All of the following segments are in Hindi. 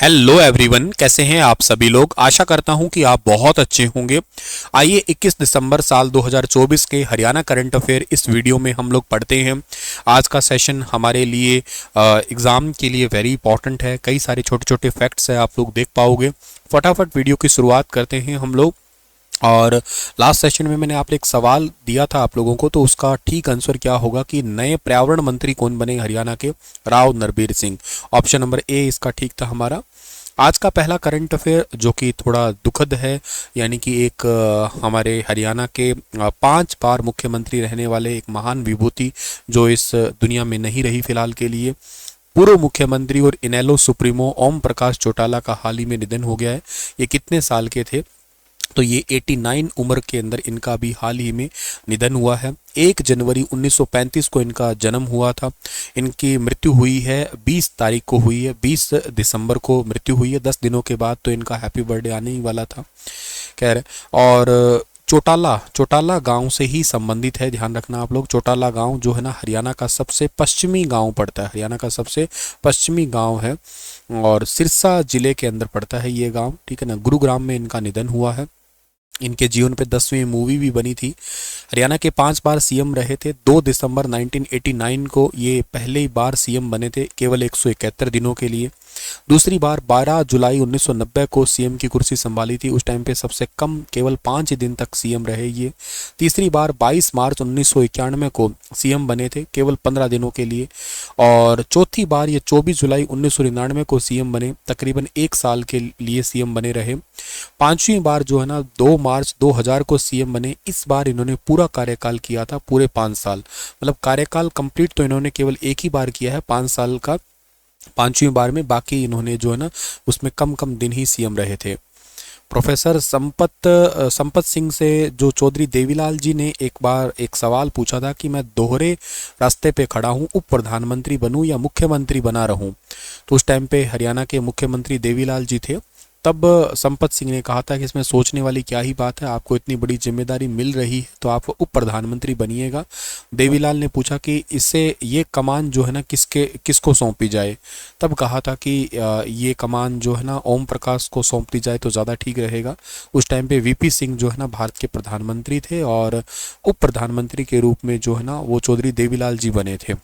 हेलो एवरीवन, कैसे हैं आप सभी लोग। आशा करता हूं कि आप बहुत अच्छे होंगे। आइए 21 दिसंबर साल 2024 के हरियाणा करंट अफेयर इस वीडियो में हम लोग पढ़ते हैं। आज का सेशन हमारे लिए एग्ज़ाम के लिए वेरी इंपॉर्टेंट है। कई सारे छोटे छोटे फैक्ट्स हैं, आप लोग देख पाओगे। फटाफट वीडियो की शुरुआत करते हैं हम लोग। और लास्ट सेशन में मैंने आप एक सवाल दिया था आप लोगों को, तो उसका ठीक आंसर क्या होगा कि नए पर्यावरण मंत्री कौन बने हरियाणा के। Rao Narbir Singh. Option number A इसका ठीक था हमारा। आज का पहला करंट अफेयर जो कि थोड़ा दुखद है, यानी कि एक हमारे हरियाणा के 5 बार मुख्यमंत्री रहने वाले एक महान विभूति जो इस दुनिया में नहीं रही फिलहाल के लिए, पूर्व मुख्यमंत्री और इनेलो सुप्रीमो ओम प्रकाश चौटाला का हाल ही में निधन हो गया है। ये कितने साल के थे? तो ये 89 उम्र के अंदर इनका भी हाल ही में निधन हुआ है। 1 जनवरी 1935 को इनका जन्म हुआ था। इनकी मृत्यु हुई है 20 तारीख को हुई है, 20 दिसंबर को मृत्यु हुई है। 10 दिनों के बाद तो इनका हैप्पी बर्थडे आने ही वाला था, खैर। और चौटाला चौटाला गांव से ही संबंधित है, ध्यान रखना आप लोग। चौटाला गांव जो है ना, हरियाणा का सबसे पश्चिमी गांव पड़ता है, हरियाणा का सबसे पश्चिमी गांव है और सिरसा जिले के अंदर पड़ता है ये गांव, ठीक है ना। गुरुग्राम में इनका निधन हुआ है। इनके जीवन पे 10वीं मूवी भी बनी थी। हरियाणा के 5 बार सीएम रहे थे। 2 दिसंबर 1989 को ये पहली बार सीएम बने थे, केवल 171 दिनों के लिए। दूसरी बार 12 जुलाई 1990 को सीएम की कुर्सी संभाली थी। उस टाइम पे सबसे कम केवल 5 दिन तक सीएम रहे ये। तीसरी बार 22 मार्च 1991 को सीएम बने थे, केवल 15 दिनों के लिए। और चौथी बार ये 24 जुलाई 1999 को सीएम बने, तकरीबन 1 साल के लिए सीएम बने रहे। पांचवी बार जो है ना 2 मार्च 2000 को सीएम बने। इस बार इन्होंने पूरा कार्यकाल किया था, पूरे 5 साल, मतलब कार्यकाल कंप्लीट तो इन्होंने केवल एक ही बार किया है 5 साल का, 5वीं बार में। बाकी इन्होंने जो है ना उसमें कम कम दिन ही सीएम रहे थे। प्रोफेसर संपत सिंह से जो चौधरी देवीलाल जी ने एक बार एक सवाल पूछा था कि मैं दोहरे रास्ते पे खड़ा हूँ, उप प्रधानमंत्री बनूं या मुख्यमंत्री बना रहूं। तो उस टाइम पे हरियाणा के मुख्यमंत्री देवीलाल जी थे। तब संपत सिंह ने कहा था कि इसमें सोचने वाली क्या ही बात है, आपको इतनी बड़ी जिम्मेदारी मिल रही है तो आप उप प्रधानमंत्री बनिएगा। देवीलाल ने पूछा कि इससे ये कमान जो है ना किसको सौंपी जाए। तब कहा था कि ये कमान जो है ना ओम प्रकाश को सौंप दी जाए तो ज़्यादा ठीक रहेगा। उस टाइम पे वीपी सिंह जो है ना भारत के प्रधानमंत्री थे और उप प्रधानमंत्री के रूप में जो है ना वो चौधरी देवीलाल जी बने थे।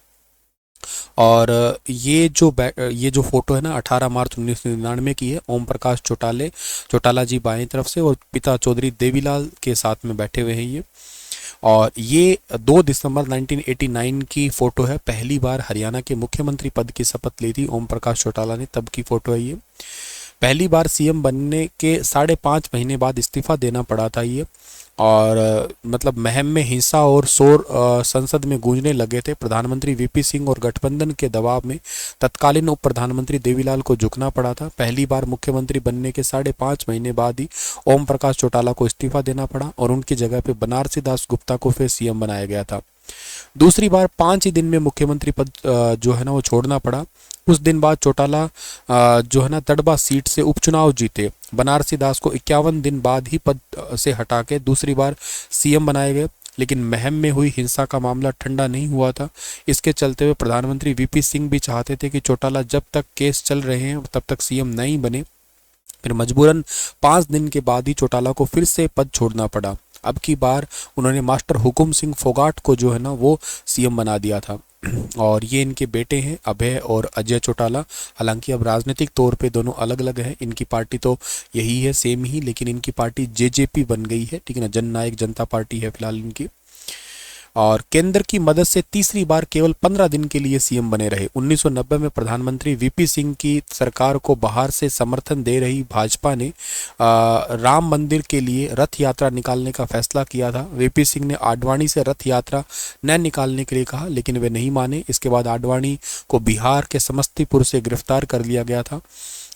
और ये जो फोटो है ना 18 मार्च 1999 की है। ओम प्रकाश चौटाला जी बाएं तरफ से और पिता चौधरी देवीलाल के साथ में बैठे हुए हैं ये। और ये 2 दिसंबर 1989 की फोटो है। पहली बार हरियाणा के मुख्यमंत्री पद की शपथ ली थी ओम प्रकाश चौटाला ने, तब की फोटो है ये। पहली बार सीएम बनने के 5.5 महीने बाद इस्तीफा देना पड़ा था ये। और मतलब महम में हिंसा और शोर संसद में गूंजने लगे थे। प्रधानमंत्री वीपी सिंह और गठबंधन के दबाव में तत्कालीन उप प्रधानमंत्री देवीलाल को झुकना पड़ा था। पहली बार मुख्यमंत्री बनने के 5.5 महीने बाद ही ओम प्रकाश चौटाला को इस्तीफा देना पड़ा और उनकी जगह पे बनारसी दास गुप्ता को फिर सीएम बनाया गया था। दूसरी बार 5 ही दिन में मुख्यमंत्री पद जो है ना वो छोड़ना पड़ा। कुछ दिन बाद चौटाला जो है ना तड़बा सीट से उपचुनाव जीते। बनारसी दास को 51 दिन बाद ही पद से हटा के दूसरी बार सीएम बनाए गए, लेकिन महम में हुई हिंसा का मामला ठंडा नहीं हुआ था। इसके चलते हुए प्रधानमंत्री वीपी सिंह भी चाहते थे कि चौटाला जब तक केस चल रहे हैं तब तक सीएम नहीं बने। फिर मजबूरन 5 दिन के बाद ही चौटाला को फिर से पद छोड़ना पड़ा। अब की बार उन्होंने मास्टर हुकुम सिंह फोगाट को जो है ना वो सीएम बना दिया था। और ये इनके बेटे हैं अभय और अजय चौटाला। हालांकि अब राजनीतिक तौर पे दोनों अलग अलग हैं। इनकी पार्टी तो यही है, सेम ही, लेकिन इनकी पार्टी जेजेपी बन गई है, ठीक है ना, जन नायक जनता पार्टी है फिलहाल इनकी। और केंद्र की मदद से तीसरी बार केवल 15 दिन के लिए सीएम बने रहे। 1990 में प्रधानमंत्री वीपी सिंह की सरकार को बाहर से समर्थन दे रही भाजपा ने राम मंदिर के लिए रथ यात्रा निकालने का फैसला किया था। वीपी सिंह ने आडवाणी से रथ यात्रा न निकालने के लिए कहा, लेकिन वे नहीं माने। इसके बाद आडवाणी को बिहार के समस्तीपुर से गिरफ्तार कर लिया गया था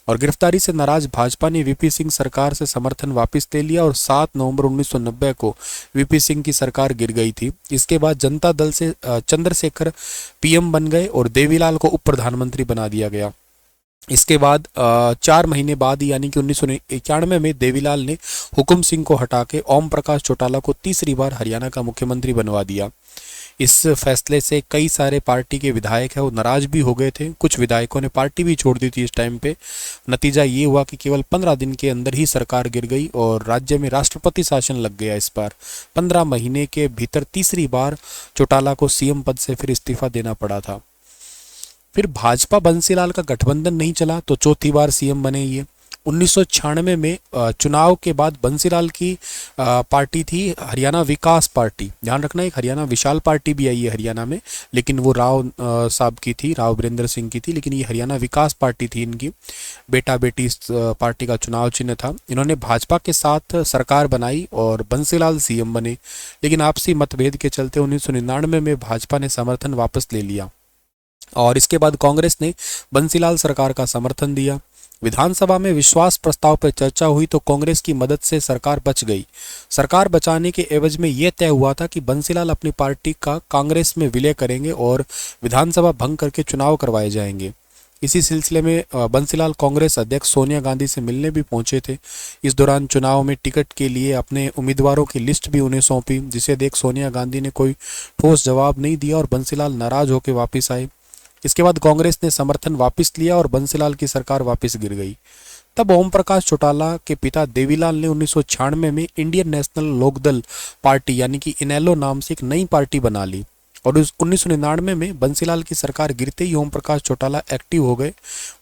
और गिरफ्तारी से नाराज भाजपा ने वीपी सिंह सरकार से समर्थन वापस ले लिया और 7 नवंबर 1990 को वीपी सिंह की सरकार गिर गई थी। इसके बाद जनता दल से चंद्रशेखर पीएम बन गए और देवीलाल को उप प्रधानमंत्री बना दिया गया। इसके बाद 4 महीने बाद ही यानी कि 1991 में देवीलाल ने हुकुम सिंह को हटा के ओम प्रकाश चौटाला को तीसरी बार हरियाणा का मुख्यमंत्री बनवा दिया। इस फैसले से कई सारे पार्टी के विधायक हैं वो नाराज भी हो गए थे, कुछ विधायकों ने पार्टी भी छोड़ दी थी इस टाइम पे। नतीजा ये हुआ कि केवल 15 दिन के अंदर ही सरकार गिर गई और राज्य में राष्ट्रपति शासन लग गया। इस बार 15 महीने के भीतर तीसरी बार चौटाला को सीएम पद से फिर इस्तीफा देना पड़ा था। फिर भाजपा बंसीलाल का गठबंधन नहीं चला तो चौथी बार सीएम बने ये। 1996 में चुनाव के बाद बंसीलाल की पार्टी थी हरियाणा विकास पार्टी। ध्यान रखना, एक हरियाणा विशाल पार्टी भी आई है हरियाणा में, लेकिन वो राव साहब की थी, राव वीरेंद्र सिंह की थी, लेकिन ये हरियाणा विकास पार्टी थी इनकी। बेटा बेटी इस पार्टी का चुनाव चिन्ह था। इन्होंने भाजपा के साथ सरकार बनाई और बंसीलाल सीएम बने, लेकिन आपसी मतभेद के चलते 1999 में भाजपा ने समर्थन वापस ले लिया और इसके बाद कांग्रेस ने बंसीलाल सरकार का समर्थन दिया। विधानसभा में विश्वास प्रस्ताव पर चर्चा हुई तो कांग्रेस की मदद से सरकार बच गई। सरकार बचाने के एवज में यह तय हुआ था कि बंसीलाल अपनी पार्टी का कांग्रेस में विलय करेंगे और विधानसभा भंग करके चुनाव करवाए जाएंगे। इसी सिलसिले में बंसीलाल कांग्रेस अध्यक्ष सोनिया गांधी से मिलने भी पहुंचे थे। इस दौरान चुनाव में टिकट के लिए अपने उम्मीदवारों की लिस्ट भी उन्हें सौंपी, जिसे देख सोनिया गांधी ने कोई ठोस जवाब नहीं दिया और बंसीलाल नाराज होकर वापस आए। इसके बाद कांग्रेस ने समर्थन वापस लिया और बंसीलाल की सरकार वापस गिर गई। तब ओम प्रकाश चौटाला के पिता देवीलाल ने 1996 में इंडियन नेशनल लोकदल पार्टी यानी कि इनेलो नाम से एक नई पार्टी बना ली और 1999 में बंसीलाल की सरकार गिरते ही ओम प्रकाश चौटाला एक्टिव हो गए।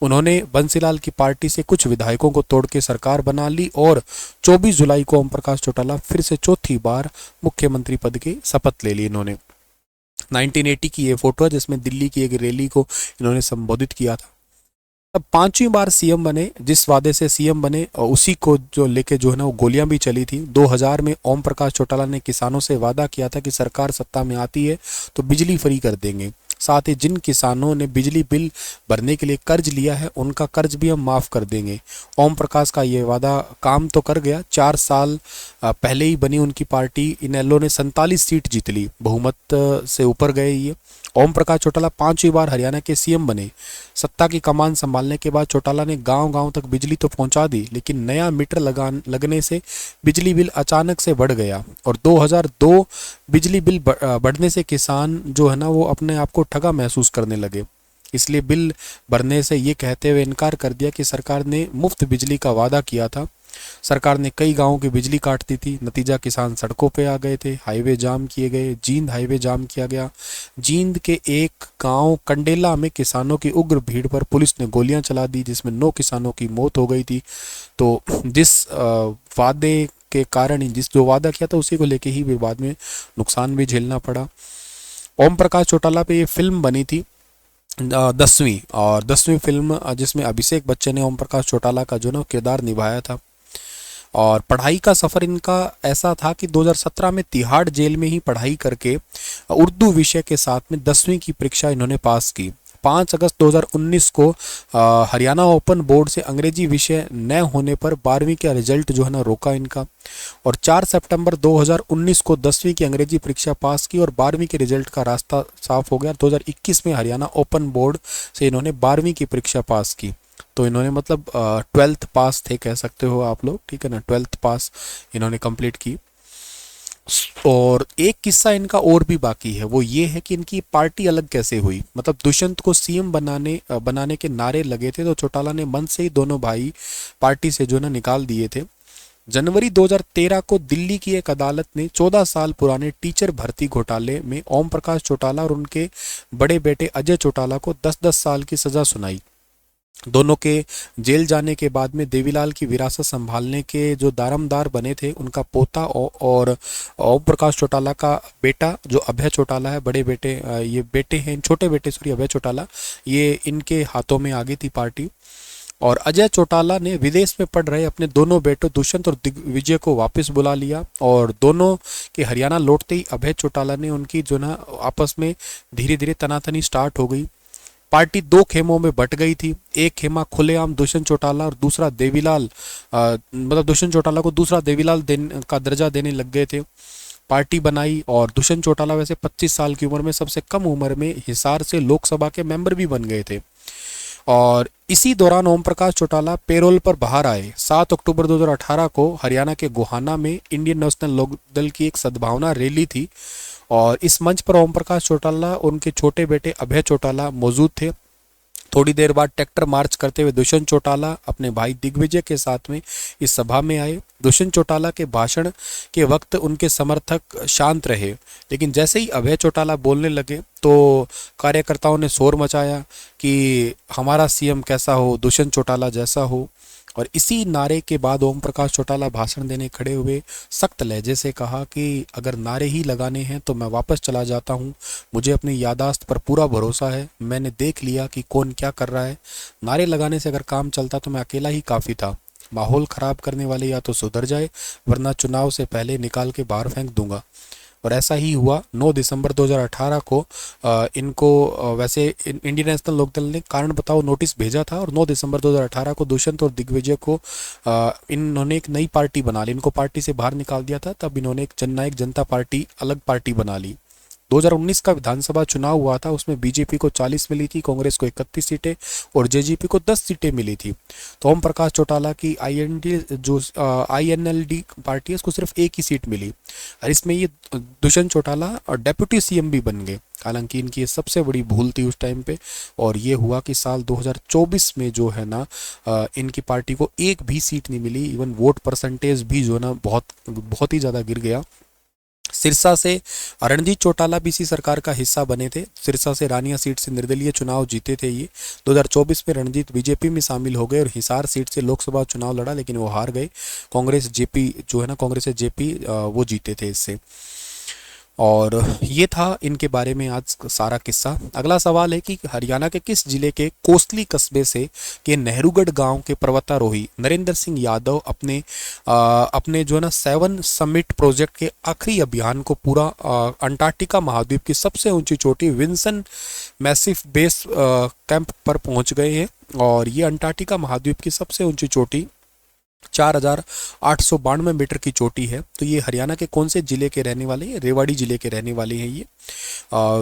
उन्होंने बंसीलाल की पार्टी से कुछ विधायकों को तोड़ के सरकार बना ली और 24 जुलाई को ओम प्रकाश चौटाला फिर से चौथी बार मुख्यमंत्री पद की शपथ ले ली इन्होंने। 1980 की ये फोटो है जिसमें दिल्ली की एक रैली को इन्होंने संबोधित किया था। अब पांचवी बार सीएम बने, जिस वादे से सीएम बने और उसी को जो लेके जो है ना वो गोलियां भी चली थी। 2000 में ओम प्रकाश चौटाला ने किसानों से वादा किया था कि सरकार सत्ता में आती है तो बिजली फ्री कर देंगे। साथ ही जिन किसानों ने बिजली बिल भरने के लिए कर्ज लिया है उनका कर्ज भी हम माफ कर देंगे। ओम प्रकाश का ये वादा काम तो कर गया। 4 साल पहले ही बनी उनकी पार्टी इनेलो ने 47 सीट जीत ली, बहुमत से ऊपर गए ये। ओम प्रकाश चौटाला 5वीं बार हरियाणा के सीएम बने। सत्ता की कमान संभालने के बाद चौटाला ने गांव-गांव तक बिजली तो पहुंचा दी, लेकिन नया मीटर लगने से बिजली बिल अचानक से बढ़ गया और 2002 बिजली बिल बढ़ने से किसान जो है ना वो अपने आप को ठगा महसूस करने लगे। इसलिए बिल भरने से ये कहते हुए इनकार कर दिया कि सरकार ने मुफ्त बिजली का वादा किया था। सरकार ने कई गांवों की बिजली काट दी थी। नतीजा किसान सड़कों पे आ गए थे, हाईवे जाम किए गए, जींद हाईवे जाम किया गया। जींद के एक गांव कंडेला में किसानों की उग्र भीड़ पर पुलिस ने गोलियां चला दी, जिसमें 9 किसानों की मौत हो गई थी। तो जिस वादे के कारण ही जिस जो वादा किया था उसी को लेके ही बाद में नुकसान भी झेलना पड़ा। ओम प्रकाश चौटाला पे ये फिल्म बनी थी 10वीं फिल्म, जिसमें अभिषेक बच्चन ने ओम प्रकाश चौटाला का जो ना किरदार निभाया था। और पढ़ाई का सफ़र इनका ऐसा था कि 2017 में तिहाड़ जेल में ही पढ़ाई करके उर्दू विषय के साथ में 10वीं की परीक्षा इन्होंने पास की। 5 अगस्त 2019 को हरियाणा ओपन बोर्ड से अंग्रेजी विषय न होने पर 12वीं का रिजल्ट जो है ना रोका इनका और 4 सितंबर 2019 को 10वीं की अंग्रेजी परीक्षा पास की और 12वीं के रिजल्ट का रास्ता साफ हो गया। 2021 में हरियाणा ओपन बोर्ड से इन्होंने 12वीं की परीक्षा पास की। तो इन्होंने मतलब 12th पास थे कह सकते हो आप लोग, ठीक है ना, 12th पास इन्होंने कंप्लीट की। और एक किस्सा इनका और भी बाकी है, वो ये है कि इनकी पार्टी अलग कैसे हुई। मतलब दुष्यंत को सीएम बनाने के नारे लगे थे तो चौटाला ने मन से ही दोनों भाई पार्टी से जो ना निकाल दिए थे। जनवरी 2013 को दिल्ली की एक अदालत ने 14 साल पुराने टीचर भर्ती घोटाले में ओम प्रकाश चौटाला और उनके बड़े बेटे अजय चौटाला को 10-10 साल की सजा सुनाई। दोनों के जेल जाने के बाद में देवीलाल की विरासत संभालने के जो दारमदार बने थे उनका पोता और ओम प्रकाश चौटाला का बेटा जो अभय चौटाला है, बड़े बेटे ये बेटे हैं, छोटे बेटे सॉरी अभय चौटाला, ये इनके हाथों में आ गई थी पार्टी। और अजय चौटाला ने विदेश में पढ़ रहे अपने दोनों बेटों दुष्यंत और दिग्विजय को वापस बुला लिया और दोनों के हरियाणा लौटते ही अभय चौटाला ने उनकी जो ना आपस में धीरे धीरे तनातनी स्टार्ट हो गई। पार्टी 2 खेमों में बट गई थी। एक खेमा खुलेआम दुष्यंत चौटाला और दूसरा देवीलाल मतलब दुष्यंत चौटाला को दूसरा देवीलाल का दर्जा देने लग गए थे। पार्टी बनाई और दुष्यंत चौटाला वैसे 25 साल की उम्र में सबसे कम उम्र में हिसार से लोकसभा के मेंबर भी बन गए थे। और इसी दौरान ओम प्रकाश चौटाला पेरोल पर बाहर आए। 7 अक्टूबर 2018 को हरियाणा के गोहाना में इंडियन नेशनल लोकदल की एक सद्भावना रैली थी और इस मंच पर ओम प्रकाश चौटाला और उनके छोटे बेटे अभय चौटाला मौजूद थे। थोड़ी देर बाद ट्रैक्टर मार्च करते हुए दुष्यंत चौटाला अपने भाई दिग्विजय के साथ में इस सभा में आए। दुष्यंत चौटाला के भाषण के वक्त उनके समर्थक शांत रहे, लेकिन जैसे ही अभय चौटाला बोलने लगे तो कार्यकर्ताओं ने शोर मचाया कि हमारा सीएम कैसा हो, दुष्यंत चौटाला जैसा हो। और इसी नारे के बाद ओम प्रकाश चौटाला भाषण देने खड़े हुए सख्त लहजे से कहा कि अगर नारे ही लगाने हैं तो मैं वापस चला जाता हूं, मुझे अपनी यादाश्त पर पूरा भरोसा है, मैंने देख लिया कि कौन क्या कर रहा है। नारे लगाने से अगर काम चलता तो मैं अकेला ही काफ़ी था। माहौल ख़राब करने वाले या तो सुधर जाए, वरना चुनाव से पहले निकाल के बाहर फेंक दूंगा। और ऐसा ही हुआ। 9 दिसंबर 2018 को इनको वैसे इंडियन नेशनल लोकदल ने कारण बताओ नोटिस भेजा था, और 9 दिसंबर 2018 को दुष्यंत और दिग्विजय को इन्होंने एक नई पार्टी बना ली। इनको पार्टी से बाहर निकाल दिया था, तब इन्होंने एक जननायक जनता पार्टी अलग पार्टी बना ली। 2019 का विधानसभा चुनाव हुआ था, उसमें बीजेपी को 40 मिली थी, कांग्रेस को 31 सीटें और जेजेपी को 10 सीटें मिली थी। तो ओम प्रकाश चौटाला की आईएनएलडी पार्टी है, उसको सिर्फ एक ही सीट मिली, और इसमें ये दुष्यंत चौटाला और डेप्यूटी सीएम भी बन गए। हालांकि इनकी ये सबसे बड़ी भूल थी उस टाइम पे, और ये हुआ कि साल 2024 में जो है ना इनकी पार्टी को एक भी सीट नहीं मिली। इवन वोट परसेंटेज भी जो है ना बहुत ही ज़्यादा गिर गया। सिरसा से रणजीत चौटाला भी इसी सरकार का हिस्सा बने थे। सिरसा से रानिया सीट से निर्दलीय चुनाव जीते थे ये। 2024 में रणजीत बीजेपी में शामिल हो गए और हिसार सीट से लोकसभा चुनाव लड़ा, लेकिन वो हार गए। कांग्रेस जेपी जो है ना, कांग्रेस से जेपी वो जीते थे इससे। और ये था इनके बारे में आज सारा किस्सा। अगला सवाल है कि हरियाणा के किस जिले के कोसली कस्बे से के नेहरूगढ़ गांव के पर्वतारोही नरेंद्र सिंह यादव अपने जो है ना 7 समिट प्रोजेक्ट के आखिरी अभियान को पूरा अंटार्कटिका महाद्वीप की सबसे ऊंची चोटी विंसन मैसिव बेस कैंप पर पहुंच गए हैं। और ये अंटार्कटिका महाद्वीप की सबसे ऊंची चोटी 4892 मीटर की चोटी है। तो ये हरियाणा के कौन से जिले के रहने वाले हैं? रेवाड़ी जिले के रहने वाले हैं ये।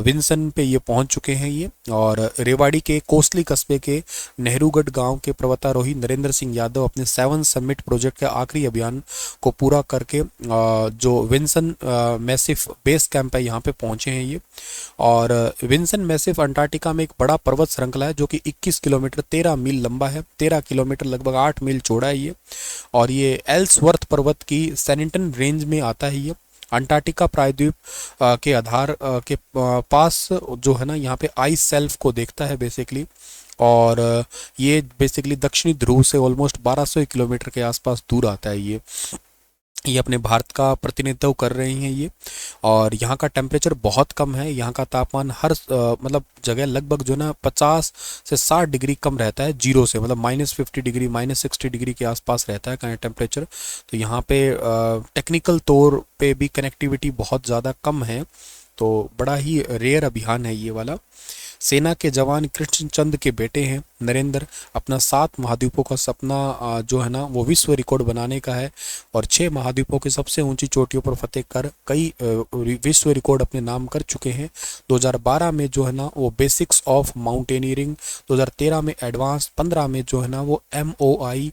विंसन पे ये पहुंच चुके हैं ये। और रेवाड़ी के कोसली कस्बे के नेहरूगढ़ गांव के पर्वतारोही नरेंद्र सिंह यादव अपने 7 समिट प्रोजेक्ट के आखिरी अभियान को पूरा करके जो विंसन मैसिव बेस कैंप है यहाँ पे पहुंचे हैं ये। और विंसन मैसिव अंटार्कटिका में एक बड़ा पर्वत श्रृंखला है जो कि 21 किलोमीटर 13 मील लंबा है, 13 किलोमीटर लगभग 8 मील चौड़ा है ये। और ये एल्सवर्थ पर्वत की सैनिटन रेंज में आता है ये। अंटार्कटिका प्रायद्वीप के आधार के पास जो है ना यहाँ पे आइस सेल्फ को देखता है बेसिकली। और ये बेसिकली दक्षिणी ध्रुव से ऑलमोस्ट 1200 किलोमीटर के आसपास दूर आता है ये अपने भारत का प्रतिनिधित्व कर रही हैं ये। और यहाँ का टेम्परेचर बहुत कम है। यहाँ का तापमान हर मतलब जगह लगभग जो ना 50 से 60 डिग्री कम रहता है जीरो से, मतलब -50 डिग्री -60 डिग्री के आसपास रहता है टेम्परेचर। तो यहाँ पे टेक्निकल तौर पे भी कनेक्टिविटी बहुत ज़्यादा कम है। तो बड़ा ही रेयर अभियान है ये वाला। सेना के जवान कृष्णचंद के बेटे हैं नरेंद्र। अपना 7 महाद्वीपों का सपना जो है ना वो विश्व रिकॉर्ड बनाने का है, और 6 महाद्वीपों की सबसे ऊंची चोटियों पर फतेह कर कई विश्व रिकॉर्ड अपने नाम कर चुके हैं। 2012 में जो है ना वो बेसिक्स ऑफ माउंटेनियरिंग, 2013 में एडवांस, 15 में जो है ना वो MOI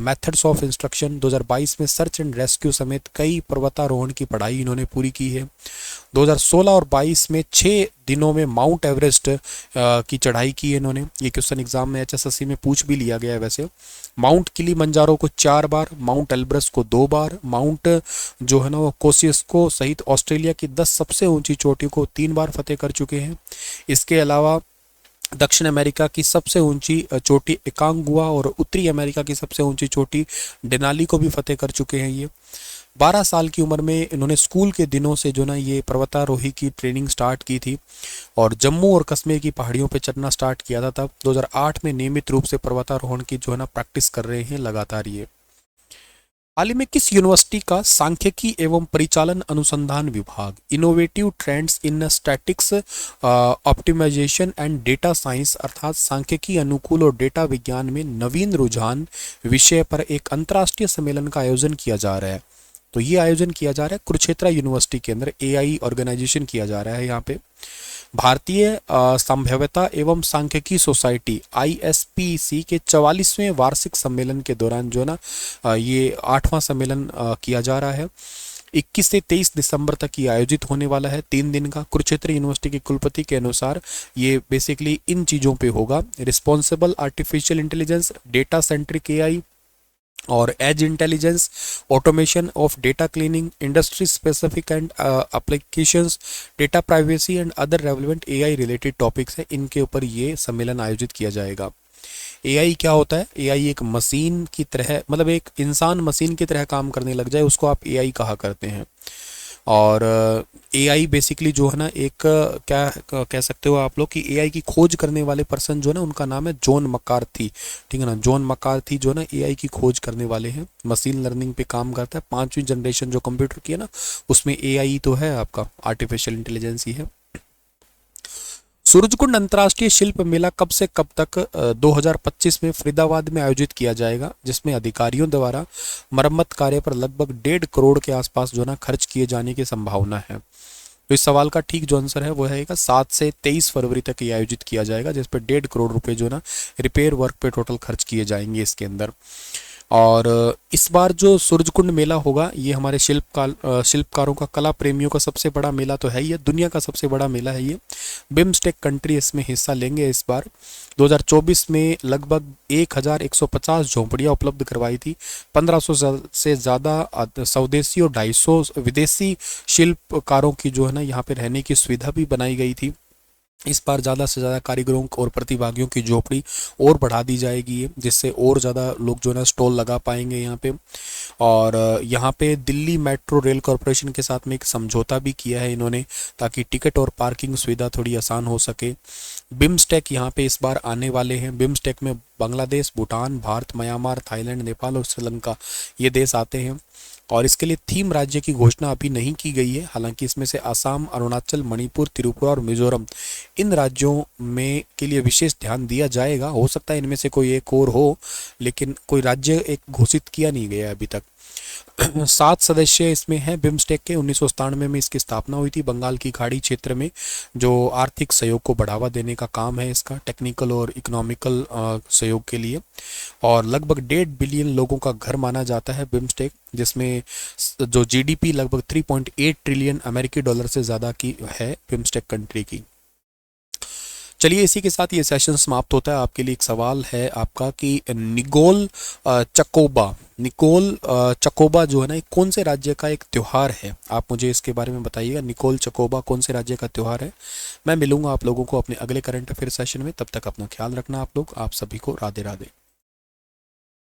मेथड्स ऑफ इंस्ट्रक्शन, 2022 में सर्च एंड रेस्क्यू समेत कई पर्वतारोहण की पढ़ाई इन्होंने पूरी की है। 2016 और 22 में 6 दिनों में माउंट एवरेस्ट की चढ़ाई की है इन्होंने। ये क्वेश्चन एग्जाम में HSSC में पूछ भी लिया गया है वैसे। माउंट किलीमंजारो को 4 बार, माउंट एल्ब्रस को 2 बार, माउंट जो है ना वो कोसियस्को सहित ऑस्ट्रेलिया की 10 सबसे ऊंची चोटियों को 3 बार फतेह कर चुके हैं। इसके अलावा दक्षिण अमेरिका की सबसे ऊंची चोटी एकांगुआ और उत्तरी अमेरिका की सबसे ऊंची चोटी डेनाली को भी फतेह कर चुके हैं ये। 12 साल की उम्र में इन्होंने स्कूल के दिनों से जो ना ये पर्वतारोही की ट्रेनिंग स्टार्ट की थी, और जम्मू और कश्मीर की पहाड़ियों पे चढ़ना स्टार्ट किया था तब। 2008 में नियमित रूप से पर्वतारोहण की जो है ना प्रैक्टिस कर रहे हैं लगातार ये। हाल ही में किस यूनिवर्सिटी का सांख्यिकी एवं परिचालन अनुसंधान विभाग innovative trends in statics optimization and data science अर्थात सांख्यिकी अनुकूल और डेटा विज्ञान में नवीन रुझान विषय पर एक अंतर्राष्ट्रीय सम्मेलन का आयोजन किया जा रहा है? तो ये आयोजन किया जा रहा है कुरुक्षेत्र यूनिवर्सिटी के अंदर, AI ऑर्गेनाइजेशन किया जा रहा है यहाँ पे। भारतीय संभाव्यता एवं सांख्यिकी सोसाइटी ISPC के 44वें वार्षिक सम्मेलन के दौरान जो ना ये 8वां सम्मेलन किया जा रहा है। 21 से 23 दिसंबर तक ये आयोजित होने वाला है, 3 दिन का। कुरुक्षेत्र यूनिवर्सिटी के कुलपति के अनुसार ये बेसिकली इन चीज़ों पे होगा: responsible artificial intelligence, data centric AI और edge intelligence, automation of data cleaning, industry specific and applications, data privacy and other relevant AI related topics है। इनके ऊपर ये सम्मेलन आयोजित किया जाएगा। एआई क्या होता है? एआई एक मशीन की तरह, मतलब एक इंसान मशीन की तरह काम करने लग जाए, उसको आप एआई कहा करते हैं। और एआई बेसिकली जो है ना, एक क्या कह सकते हो आप लोग कि एआई की खोज करने वाले पर्सन जो है ना, उनका नाम है जॉन मकार्थी। ठीक है ना, जॉन मकार्थी जो है ना एआई की खोज करने वाले हैं, मशीन लर्निंग पे काम करता है। 5वीं जनरेशन जो कंप्यूटर की है ना, उसमें एआई तो है, आपका आर्टिफिशियल इंटेलिजेंस ही है। सूरजकुंड अंतर्राष्ट्रीय शिल्प मेला कब से कब तक 2025 में फरीदाबाद में आयोजित किया जाएगा, जिसमें अधिकारियों द्वारा मरम्मत कार्य पर लगभग 1.5 करोड़ के आसपास जो है ना खर्च किए जाने की संभावना है। तो इस सवाल का ठीक जो आंसर है वो है 7 से 23 फरवरी तक ये आयोजित किया जाएगा, जिस पर 1.5 करोड़ रुपए जो है ना रिपेयर वर्क पे टोटल खर्च किए जाएंगे इसके अंदर। और इस बार जो सूरजकुंड मेला होगा, ये हमारे शिल्पकारों का, कला प्रेमियों का सबसे बड़ा मेला तो है, ये दुनिया का सबसे बड़ा मेला है ये। बिम्स्टेक कंट्री इसमें हिस्सा लेंगे इस बार। 2024 में लगभग 1150 झोंपड़ियाँ उपलब्ध करवाई थी। 1500 से ज़्यादा स्वदेशी और 250 विदेशी शिल्पकारों की जो है ना यहाँ पे रहने की सुविधा भी बनाई गई थी। इस बार ज़्यादा से ज़्यादा कारीगरों और प्रतिभागियों की झोपड़ी और बढ़ा दी जाएगी, जिससे और ज़्यादा लोग जो है ना स्टॉल लगा पाएंगे यहाँ पे। और यहाँ पे दिल्ली मेट्रो रेल कॉरपोरेशन के साथ में एक समझौता भी किया है इन्होंने, ताकि टिकट और पार्किंग सुविधा थोड़ी आसान हो सके। बिम्स्टेक यहाँ पे इस बार आने वाले हैं। बिम्स्टेक में बांग्लादेश, भूटान, भारत, म्यांमार, थाईलैंड, नेपाल और श्रीलंका ये देश आते हैं। और इसके लिए थीम राज्य की घोषणा अभी नहीं की गई है। हालांकि इसमें से असम, अरुणाचल, मणिपुर, त्रिपुरा और मिजोरम, इन राज्यों में के लिए विशेष ध्यान दिया जाएगा। हो सकता है इनमें से कोई एक और हो, लेकिन कोई राज्य एक घोषित किया नहीं गया अभी तक। 7 सदस्य इसमें हैं बिम्स्टेक के। 1997 में इसकी स्थापना हुई थी। बंगाल की खाड़ी क्षेत्र में जो आर्थिक सहयोग को बढ़ावा देने का काम है इसका, टेक्निकल और इकोनॉमिकल सहयोग के लिए। और लगभग 1.5 बिलियन लोगों का घर माना जाता है बिम्स्टेक, जिसमें जो जीडीपी लगभग 3.8 ट्रिलियन अमेरिकी डॉलर से ज़्यादा की है बिम्स्टेक कंट्री की। चलिए, इसी के साथ ये सेशन समाप्त होता है। आपके लिए एक सवाल है आपका कि निकोल चकोबा जो है ना, कौन से राज्य का एक त्यौहार है? आप मुझे इसके बारे में बताइएगा। निकोल चकोबा कौन से राज्य का त्यौहार है? मैं मिलूंगा आप लोगों को अपने अगले करंट अफेयर सेशन में। तब तक अपना ख्याल रखना आप लोग। आप सभी को राधे राधे।